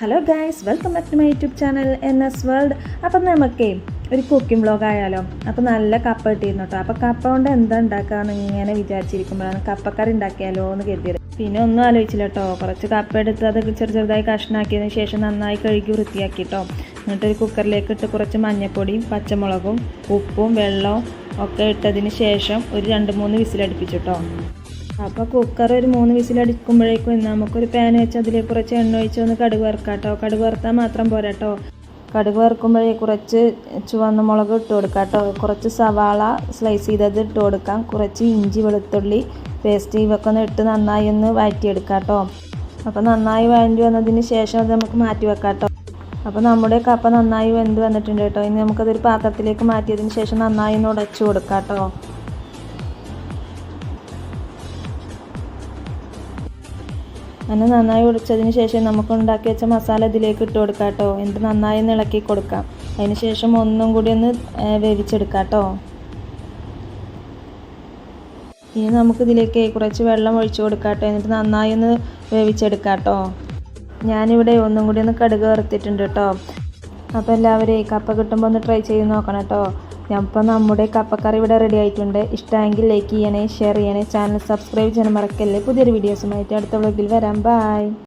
Hello guys, welcome back to my YouTube channel NS world. അപ്പം നമുക്കേ ഒരു cooking vlog ആയാലോ. അപ്പോൾ നല്ല കപ്പ കിട്ടിയിരുന്നു കേട്ടോ. അപ്പോൾ കപ്പ കൊണ്ട് എന്താ ഉണ്ടാക്കാമെന്ന് ഇങ്ങനെ വിചാരിച്ചിരിക്കുമ്പോഴാണ് കപ്പക്കറി ഉണ്ടാക്കിയാലോ എന്ന് കരുതിയത്. പിന്നെ ഒന്നും ആലോചിച്ചില്ല കേട്ടോ. കുറച്ച് കപ്പ എടുത്ത് അത് ചെറുതായി കഷ്ണാക്കിയതിന് ശേഷം നന്നായി കഴുകി വൃത്തിയാക്കി കേട്ടോ. എന്നിട്ടൊരു കുക്കറിലേക്ക് ഇട്ട് കുറച്ച് മഞ്ഞൾപ്പൊടിയും പച്ചമുളകും ഉപ്പും വെള്ളവും ഒക്കെ ഇട്ടതിന് ശേഷം ഒരു 2-3 വിസിലടുപ്പിച്ചു കേട്ടോ. അപ്പോൾ കുക്കർ ഒരു 3 വിസിലടിക്കുമ്പോഴേക്കും നമുക്കൊരു പാൻ വെച്ച് അതിലേക്ക് കുറച്ച് എണ്ണ ഒഴിച്ച് ഒന്ന് കടുക് വറുക്കാം കേട്ടോ. കടുക് വറുത്താൽ മാത്രം പോരാ കേട്ടോ. കടുക് വറുക്കുമ്പോഴേ കുറച്ച് ചുവന്ന മുളക് ഇട്ട് കൊടുക്കാം കേട്ടോ. കുറച്ച് സവാള സ്ലൈസ് ചെയ്തത് ഇട്ട് കൊടുക്കാം. കുറച്ച് ഇഞ്ചി വെളുത്തുള്ളി പേസ്റ്റ് ഇവയൊക്കെ ഒന്ന് ഇട്ട് നന്നായി ഒന്ന് വഴറ്റിയെടുക്കാം കേട്ടോ. അപ്പോൾ നന്നായി വഴറ്റി വന്നതിന് ശേഷം അത് നമുക്ക് മാറ്റി വെക്കാം കേട്ടോ. അപ്പോൾ നമ്മുടെ കപ്പ നന്നായി വെന്ത് വന്നിട്ടുണ്ട് കേട്ടോ. ഇനി നമുക്കതൊരു പാത്രത്തിലേക്ക് മാറ്റിയതിന് ശേഷം നന്നായി ഒന്ന് ഉടച്ചു കൊടുക്കാം കേട്ടോ. അങ്ങനെ നന്നായി ഉടച്ചതിന് ശേഷം നമുക്ക് ഉണ്ടാക്കി വെച്ച മസാല ഇതിലേക്ക് ഇട്ട് കൊടുക്കാം കേട്ടോ. എന്നിട്ട് നന്നായി ഒന്ന് ഇളക്കി കൊടുക്കാം. അതിന് ശേഷം ഒന്നും കൂടി ഒന്ന് വേവിച്ചെടുക്കാം കേട്ടോ. ഇനി നമുക്കിതിലേക്ക് കുറച്ച് വെള്ളം ഒഴിച്ചു കൊടുക്കാം കേട്ടോ. എന്നിട്ട് നന്നായി ഒന്ന് വേവിച്ചെടുക്കാം കേട്ടോ. ഞാനിവിടെ ഒന്നും കൂടി ഒന്ന് കടുക് വറുത്തിട്ടുണ്ട് കേട്ടോ. അപ്പോൾ എല്ലാവരും കപ്പ കിട്ടുമ്പോൾ ഒന്ന് ട്രൈ ചെയ്ത് നോക്കണം കേട്ടോ. അപ്പോൾ നമ്മുടെ കപ്പക്കറി ഇവിടെ റെഡി ആയിട്ടുണ്ട്. ഇഷ്ടമെങ്കിൽ ലൈക്ക് ചെയ്യണേ, ഷെയർ ചെയ്യണേ, ചാനൽ സബ്സ്ക്രൈബ് ചെയ്യാൻ മറക്കല്ലേ. പുതിയൊരു വീഡിയോസുമായിട്ട് അടുത്ത വ്ളോഗിൽ വരാം. ബൈ.